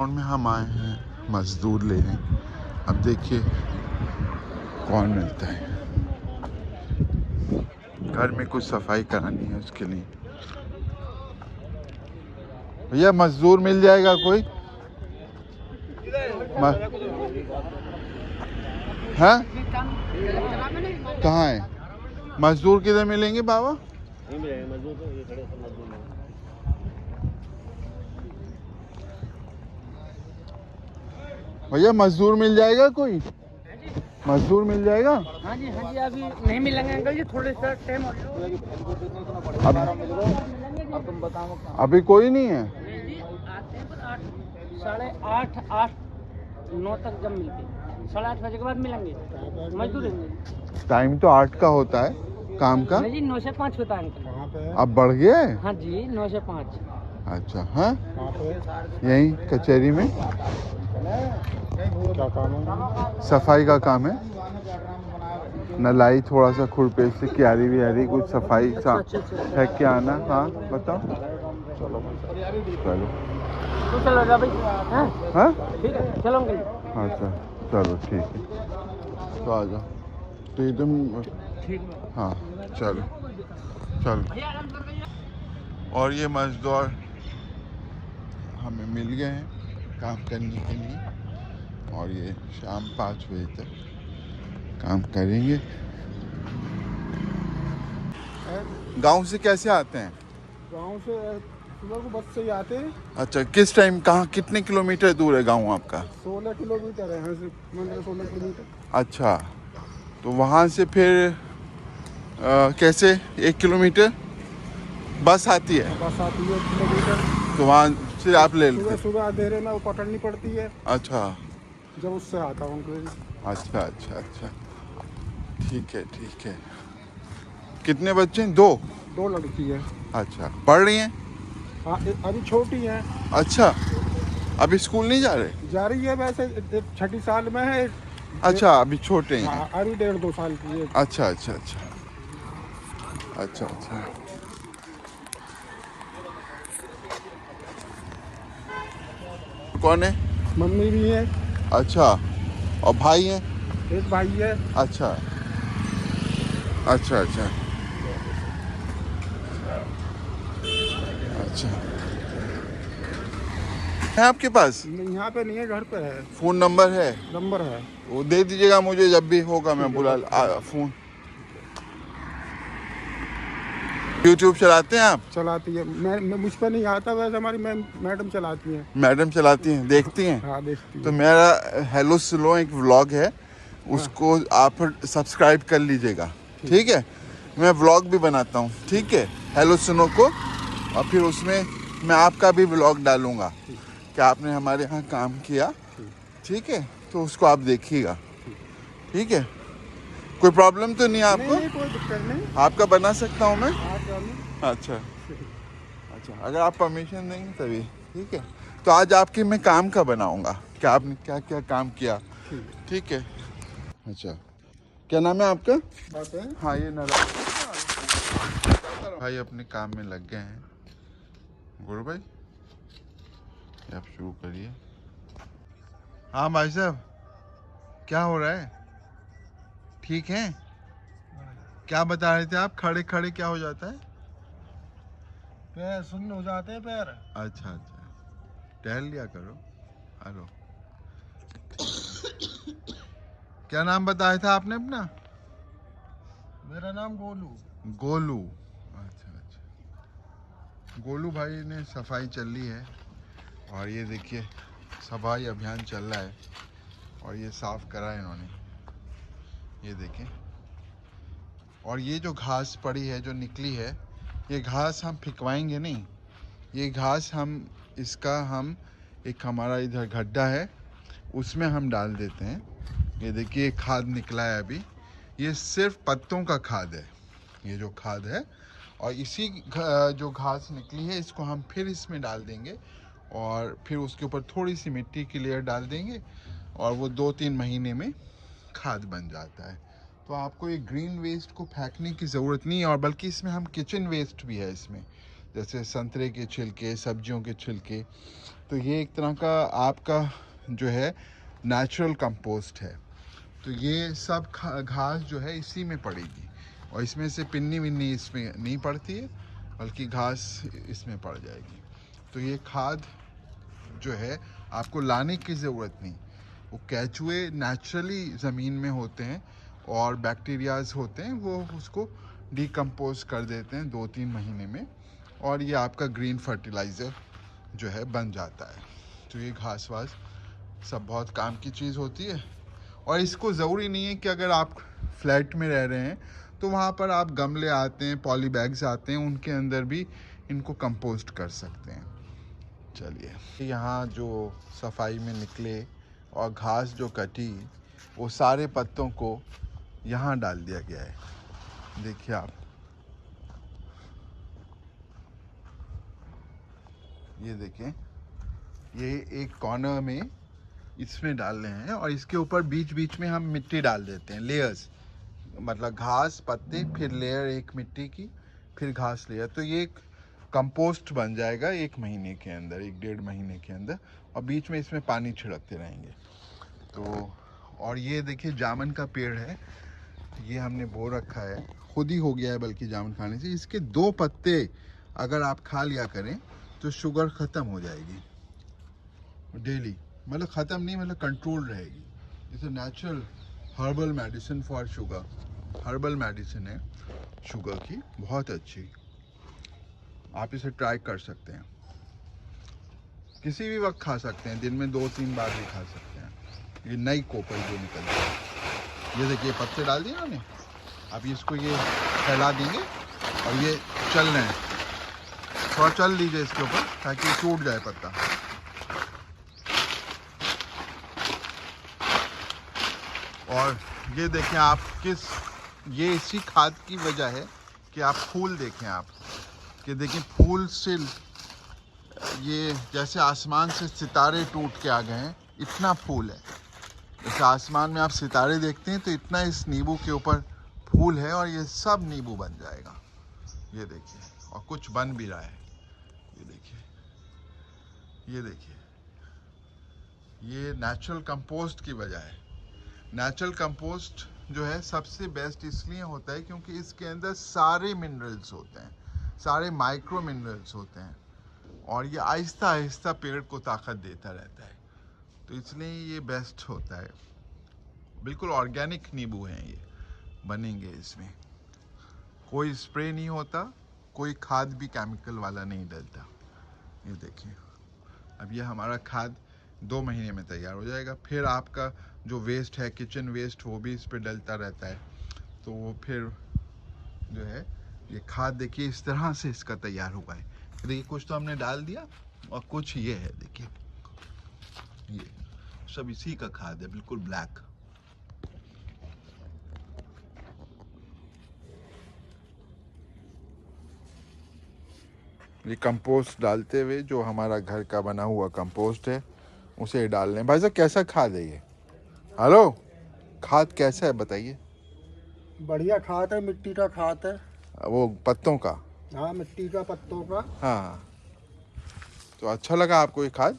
में हम आए हैं मजदूर लेने। अब देखिए कौन मिलता है। घर में कुछ सफाई करानी है, उसके लिए। भैया मजदूर मिल जाएगा कोई? हाँ, कहाँ है मजदूर? किधर मिलेंगे बाबा? भैया मजदूर मिल जाएगा कोई? मजदूर मिल जाएगा? हाँ जी अभी नहीं मिलेंगे अंकल जी, थोड़े सा टाइम और अब तुम बताओ। अभी कोई नहीं है? आते हैं पर 8:30 8 9 तक जब मिलते हैं, 8:30 बजे के बाद मिलेंगे मजदूर। टाइम तो 8 का होता है काम का। नहीं जी 9 से 5 होता है अंकल। अब बढ़ गया है? हाँ जी 9 से 5। अच्छा, हाँ यही कचहरी में क्या काम है? सफाई का काम है। नलाई थोड़ा सा खुरपे से क्यारी व्यारी कुछ सफाई फेंक के आना। हाँ बताओ। चलो चलो तो चलो जा भाई। हाँ ठीक है चलो अंकल। हाँ चलो ठीक है, तो आ जाओ। तो एकदम हाँ चलो चलो। और ये मजदूर हमें मिल गए हैं काम करने के लिए, और ये शाम 5 बजे तक काम करेंगे। गांव से कैसे आते हैं? गांव से सुबह को बस से ही आते हैं। अच्छा, किस टाइम, कहाँ, कितने किलोमीटर दूर है गांव आपका? 16 किलोमीटर है यहाँ से, 16 किलोमीटर। अच्छा, तो वहाँ से फिर कैसे 1 किलोमीटर बस आती है? बस आती है 1 किलोमीटर, तो वहाँ से आप ले लेते? सुबह अंधेरे में वो पकड़नी पड़ती है। अच्छा जब उससे आता हूँ अच्छा अच्छा अच्छा, ठीक है। कितने बच्चे हैं? 2? 2 लड़की है। अच्छा, पढ़ रही हैं? हाँ अभी छोटी है। अच्छा, अभी स्कूल नहीं जा रहे? जा रही है वैसे, 6ठी साल में है। अच्छा, अभी छोटे हैं। हाँ अभी 1.5-2 साल की है। अच्छा अच्छा अच्छा अच्छा अच्छा। कौन है? मम्मी भी है। अच्छा, और भाई हैं? एक भाई है। अच्छा अच्छा अच्छा अच्छा। है आपके पास? यहाँ पे नहीं है, घर पे है। फ़ोन नंबर है? नंबर है। वो दे दीजिएगा मुझे, जब भी होगा मैं बुला फ़ोन। यूट्यूब चलाते हैं आप? चलाती है। मैं मुझ पर नहीं आता, वैसे हमारी मैडम चलाती हैं। मैडम चलाती हैं, देखती हैं? हाँ देखती तो है। मेरा हेलो स्लो एक व्लॉग है, उसको आप सब्सक्राइब कर लीजिएगा, ठीक है? मैं व्लॉग भी बनाता हूँ, ठीक है, हेलो सुनो को। और फिर उसमें मैं आपका भी व्लॉग डालूँगा कि आपने हमारे यहाँ काम किया, ठीक है? तो उसको आप देखिएगा, ठीक है? कोई प्रॉब्लम तो नहीं आपको? नहीं कोई दिक्कत नहीं। आपका बना सकता हूँ मैं? हाँ चलो। अच्छा अच्छा, अगर आप परमिशन देंगे तभी, ठीक है? तो आज आपकी मैं काम का बनाऊँगा कि आपने क्या क्या काम किया, ठीक है? अच्छा, क्या नाम है आपका? बात है। हाँ, ये नारा भाई अपने काम में लग गए हैं। गुरु भाई, ये आप शुरू करिए। हाँ भाई साहब, क्या हो रहा है? ठीक है? क्या बता रहे थे आप? खड़े खड़े क्या हो जाता है? पैर सुन्न हो जाते हैं पैर। अच्छा अच्छा, टहल लिया करो। हेलो, क्या नाम बताया था आपने अपना? मेरा नाम गोलू। गोलू, अच्छा अच्छा। गोलू भाई ने सफाई चल रही है, और ये देखिए सफाई अभियान चल रहा है, और ये साफ करा है इन्होंने, ये देखें। और ये जो घास पड़ी है, जो निकली है, ये घास हम फिकवाएंगे नहीं। ये घास हम एक हमारा इधर गड्ढा है, उसमें हम डाल देते हैं। ये देखिए खाद निकला है अभी, ये सिर्फ पत्तों का खाद है, ये जो खाद है। और इसी जो घास निकली है, इसको हम फिर इसमें डाल देंगे, और फिर उसके ऊपर थोड़ी सी मिट्टी की लेयर डाल देंगे, और वो 2-3 महीने में खाद बन जाता है। तो आपको ये ग्रीन वेस्ट को फेंकने की ज़रूरत नहीं है, और बल्कि इसमें हम किचन वेस्ट भी है इसमें, जैसे संतरे के छिलके, सब्जियों के छिलके, तो ये एक तरह का आपका जो है नेचुरल कंपोस्ट है। तो ये सब घास जो है इसी में पड़ेगी, और इसमें से पिन्नी विन्नी इसमें नहीं पड़ती है, बल्कि घास इसमें पड़ जाएगी। तो ये खाद जो है आपको लाने की ज़रूरत नहीं, वो केचुए नेचुरली ज़मीन में होते हैं और बैक्टीरियाज होते हैं, वो उसको डिकम्पोज कर देते हैं 2-3 महीने में, और ये आपका ग्रीन फर्टिलाइज़र जो है बन जाता है। तो ये घास वास सब बहुत काम की चीज़ होती है। और इसको ज़रूरी नहीं है कि अगर आप फ्लैट में रह रहे हैं तो वहाँ पर आप गमले आते हैं, पॉली बैग्स आते हैं, उनके अंदर भी इनको कंपोस्ट कर सकते हैं। चलिए, यहाँ जो सफाई में निकले और घास जो कटी, वो सारे पत्तों को यहाँ डाल दिया गया है। देखिए आप, ये देखें, ये एक कॉर्नर में इसमें डाल रहे हैं, और इसके ऊपर बीच बीच में हम मिट्टी डाल देते हैं, लेयर्स, मतलब घास पत्ते, फिर लेयर एक मिट्टी की, फिर घास लेयर। तो ये एक कंपोस्ट बन जाएगा 1 महीने के अंदर, 1-1.5 महीने के अंदर, और बीच में इसमें पानी छिड़कते रहेंगे। तो और ये देखिए जामुन का पेड़ है, ये हमने बो रखा है, खुद ही हो गया है बल्कि जामुन खाने से। इसके 2 पत्ते अगर आप खा लिया करें तो शुगर ख़त्म हो जाएगी डेली, मतलब ख़त्म नहीं, मतलब कंट्रोल रहेगी। It's a natural herbal medicine for sugar, herbal medicine है शुगर की, बहुत अच्छी। आप इसे ट्राई कर सकते हैं, किसी भी वक्त खा सकते हैं, दिन में 2-3 बार भी खा सकते हैं। ये नई कोपल जो निकलती है, ये देखिए पत्ते डाल दिए उन्होंने, अब इसको ये फैला देंगे, और ये चल रहे हैं, थोड़ा चल लीजिए इसके ऊपर ताकि टूट जाए पत्ता। और ये देखें आप, ये इसी खाद की वजह है कि आप फूल देखें आप, कि देखें फूल से ये जैसे आसमान से सितारे टूट के आ गए हैं, इतना फूल है। जैसे आसमान में आप सितारे देखते हैं तो इतना इस नींबू के ऊपर फूल है, और ये सब नींबू बन जाएगा। ये देखिए, और कुछ बन भी रहा है, ये देखिए, ये देखिए, ये नेचुरल कंपोस्ट की वजह है। नेचुरल कंपोस्ट जो है सबसे बेस्ट इसलिए होता है क्योंकि इसके अंदर सारे मिनरल्स होते हैं, सारे माइक्रो मिनरल्स होते हैं, और ये आहिस्ता आहिस्ता पेड़ को ताकत देता रहता है। तो इसलिए ये बेस्ट होता है। बिल्कुल ऑर्गेनिक नींबू हैं ये, बनेंगे इसमें, कोई स्प्रे नहीं होता, कोई खाद भी केमिकल वाला नहीं डलता। ये देखिए, अब ये हमारा खाद 2 महीने में तैयार हो जाएगा। फिर आपका जो वेस्ट है, किचन वेस्ट, वो भी इस पे डलता रहता है, तो वो फिर जो है ये खाद देखिए इस तरह से इसका तैयार हुआ है। देखिए कुछ तो हमने डाल दिया, और कुछ ये है, देखिए ये सब इसी का खाद है, बिल्कुल ब्लैक। ये कंपोस्ट डालते हुए जो हमारा घर का बना हुआ कंपोस्ट है उसे डाल लें। भाई साहब कैसा खाद है ये? हेलो, खाद कैसा है बताइए? बढ़िया खाद है, मिट्टी का खाद है। वो पत्तों का? हाँ, मिट्टी का, पत्तों का। हाँ, तो अच्छा लगा आपको ये खाद जी?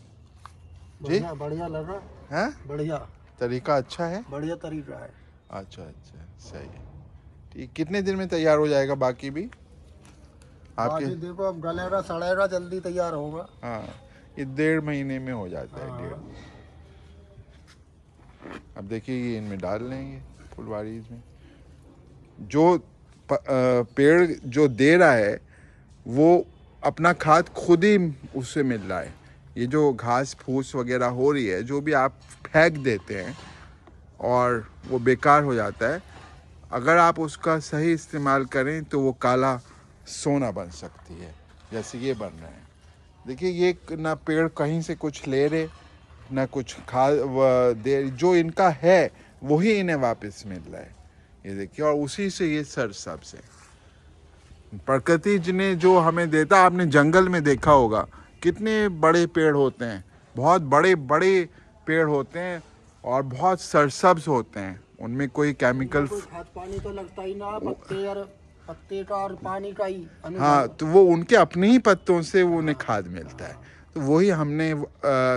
बढ़िया बढ़िया लगा है, बढ़िया तरीका अच्छा है, बढ़िया तरीका है। अच्छा अच्छा, सही है, ठीक। कितने दिन में तैयार हो जाएगा बाकी भी आपके? बाकी देखो, अब गलेगा सड़ेगा, जल्दी तैयार होगा। हाँ, ये 1.5 महीने में हो जाता है, हाँ। 1.5। अब देखिए ये इनमें डाल लेंगे फुलवारीज में। जो पेड़ जो दे रहा है वो अपना खाद खुद ही उससे मिल रहा है। ये जो घास फूस वगैरह हो रही है, जो भी आप फेंक देते हैं और वो बेकार हो जाता है, अगर आप उसका सही इस्तेमाल करें तो वो काला सोना बन सकती है, जैसे ये बन रहा है। देखिए ये ना पेड़ कहीं से कुछ ले रहे, ना कुछ खाद दे, जो इनका है वही इन्हें वापस मिल रहा है। ये देखिए, और उसी से ये सर सबसे प्रकृति ने जो हमें देता, आपने जंगल में देखा होगा कितने बड़े पेड़ होते हैं, बहुत बड़े बड़े पेड़ होते हैं और बहुत सरसब्ज होते हैं, उनमें कोई केमिकल, कोई खाद पानी तो लगता ही ना, पत्ते का और पानी का ही। हाँ, तो वो उनके अपने ही पत्तों से वो उन्हें खाद मिलता है। तो वही हमने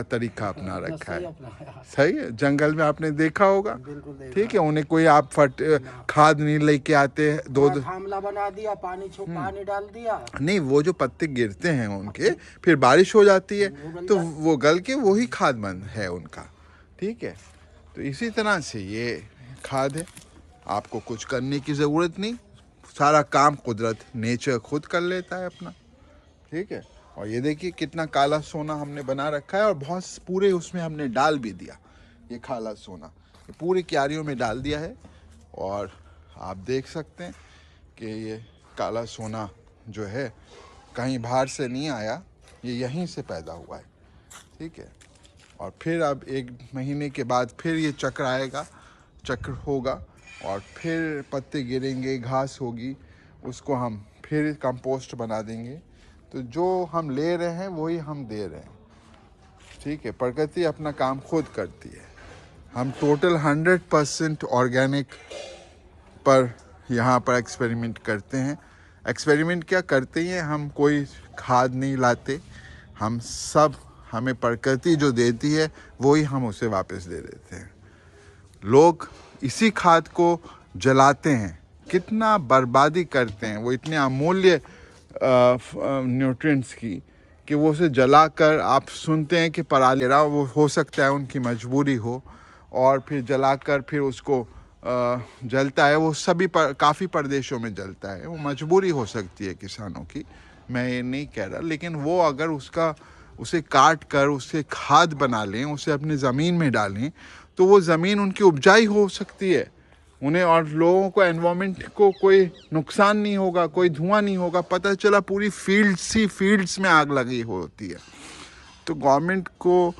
तरीका अपना रखा है। सही है, जंगल में आपने देखा होगा, ठीक है, उन्हें कोई आप खाद नहीं लेके आते, दो थामला बना दिया, पानी डाल दिया, नहीं, वो जो पत्ते गिरते हैं उनके, फिर बारिश हो जाती है तो वो गल के वही खाद बन है उनका, ठीक है। तो इसी तरह से ये खाद है, आपको कुछ करने की ज़रूरत नहीं, सारा काम कुदरत नेचर खुद कर लेता है अपना, ठीक है। और ये देखिए कितना काला सोना हमने बना रखा है, और बहुत पूरे उसमें हमने डाल भी दिया, ये काला सोना ये पूरी क्यारियों में डाल दिया है। और आप देख सकते हैं कि ये काला सोना जो है कहीं बाहर से नहीं आया, ये यहीं से पैदा हुआ है, ठीक है। और फिर अब 1 महीने के बाद फिर ये चक्र होगा, और फिर पत्ते गिरेंगे, घास होगी, उसको हम फिर कंपोस्ट बना देंगे। तो जो हम ले रहे हैं वही हम दे रहे हैं, ठीक है। प्रकृति अपना काम खुद करती है। हम टोटल 100% ऑर्गेनिक पर यहाँ पर एक्सपेरिमेंट करते हैं। एक्सपेरिमेंट क्या करते हैं, हम कोई खाद नहीं लाते, हम सब, हमें प्रकृति जो देती है वही हम उसे वापस दे देते हैं। लोग इसी खाद को जलाते हैं, कितना बर्बादी करते हैं, वो इतने अमूल्य न्यूट्रिएंट्स की, कि वो उसे जलाकर, आप सुनते हैं कि पराली, वो हो सकता है उनकी मजबूरी हो, और फिर जलाकर फिर उसको जलता है, वो सभी काफ़ी प्रदेशों में जलता है, वो मजबूरी हो सकती है किसानों की, मैं ये नहीं कह रहा, लेकिन वो अगर उसे काट कर उससे खाद बना लें, उसे अपनी ज़मीन में डालें, तो वो ज़मीन उनकी उपजाऊ हो सकती है, उन्हें और लोगों को, एनवायरनमेंट को कोई नुकसान नहीं होगा, कोई धुआं नहीं होगा। पता चला पूरी फील्ड्स में आग लगी होती है। तो गवर्नमेंट को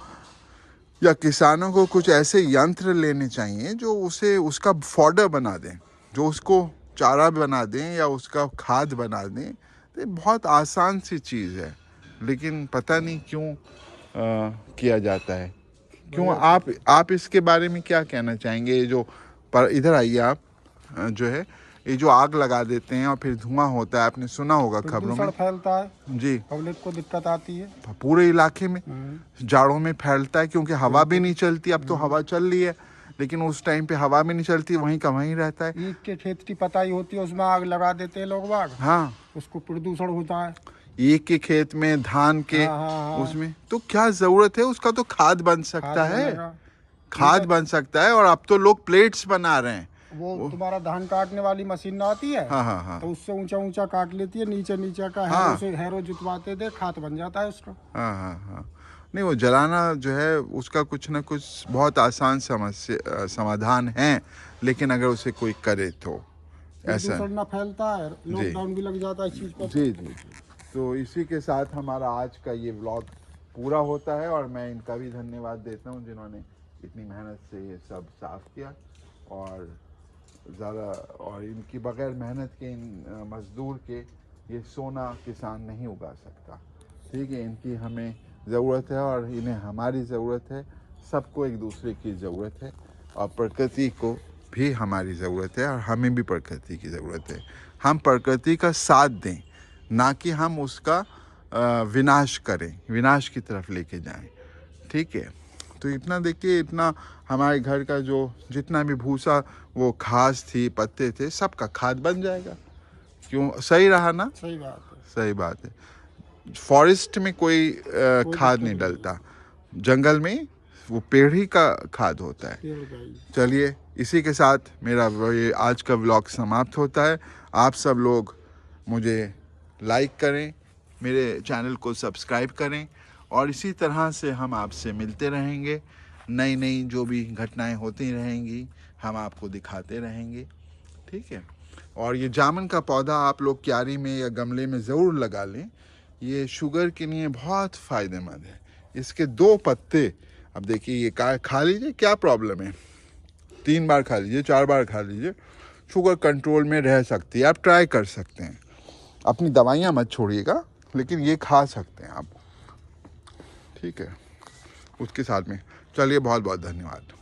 या किसानों को कुछ ऐसे यंत्र लेने चाहिए जो उसे उसका फॉडर बना दें, जो उसको चारा बना दें या उसका खाद बना दें। तो बहुत आसान सी चीज़ है, लेकिन पता नहीं क्यों किया जाता है। क्यों? आप इसके बारे में क्या कहना चाहेंगे? ये जो पर इधर आइए आप, जो है ये जो आग लगा देते हैं और फिर धुआं होता है, आपने सुना होगा खबरों में, फैलता है जी, पब्लिक को दिक्कत आती है पूरे इलाके में, जाड़ों में फैलता है, क्योंकि हवा भी नहीं चलती। अब तो हवा चल रही है, लेकिन उस टाइम पे हवा भी नहीं चलती, वहीं का वहीं रहता है। ईख के खेत की पताई होती है, उसमें आग लगा देते हैं लोग बाग, हाँ, उसको प्रदूषण होता है। ईख के खेत में, धान के, उसमें तो क्या जरूरत है, उसका तो खाद बन सकता है, खाद बन सकता है। और अब तो लोग प्लेट्स बना रहे हैं, वो तुम्हारा धान काटने वाली मशीन ना आती है, हाँ, तो उससे ऊंचा ऊंचा काट लेती है, नीचे का हैरो जुतवाते थे, खाद बन जाता है उसका। हाँ, नहीं, वो जलाना जो है उसका कुछ ना कुछ बहुत आसान समाधान है, लेकिन अगर उसे कोई करे तो ऐसा ना फैलता है, लॉकडाउन भी लग जाता है इस चीज पर। जी। तो इसी के साथ हमारा आज का ये व्लॉग पूरा होता है, और मैं इनका भी धन्यवाद देता हूँ जिन्होंने इतनी मेहनत से ये सब साफ किया, और इनकी बगैर मेहनत के, इन मजदूर के, ये सोना किसान नहीं उगा सकता, ठीक है। इनकी हमें ज़रूरत है और इन्हें हमारी ज़रूरत है, सबको एक दूसरे की ज़रूरत है, और प्रकृति को भी हमारी ज़रूरत है, और हमें भी प्रकृति की ज़रूरत है। हम प्रकृति का साथ दें, ना कि हम उसका विनाश करें, विनाश की तरफ लेके जाएं, ठीक है। तो इतना देखिए, इतना हमारे घर का जो जितना भी भूसा, वो घास थी, पत्ते थे, सबका खाद बन जाएगा। क्यों? सही रहा ना? सही बात है, सही बात है। फॉरेस्ट में कोई खाद नहीं डलता, जंगल में वो पेड़ ही का खाद होता है। चलिए, इसी के साथ मेरा ये आज का व्लॉग समाप्त होता है। आप सब लोग मुझे लाइक करें, मेरे चैनल को सब्सक्राइब करें, और इसी तरह से हम आपसे मिलते रहेंगे। नई जो भी घटनाएं होती रहेंगी हम आपको दिखाते रहेंगे, ठीक है। और ये जामुन का पौधा आप लोग क्यारी में या गमले में ज़रूर लगा लें, ये शुगर के लिए बहुत फ़ायदेमंद है। इसके 2 पत्ते, अब देखिए, ये खा लीजिए, क्या प्रॉब्लम है, 3 बार खा लीजिए, 4 बार खा लीजिए, शुगर कंट्रोल में रह सकती है। आप ट्राई कर सकते हैं, अपनी दवाइयाँ मत छोड़िएगा, लेकिन ये खा सकते हैं आप, ठीक है, उसके साथ में। चलिए, बहुत बहुत धन्यवाद।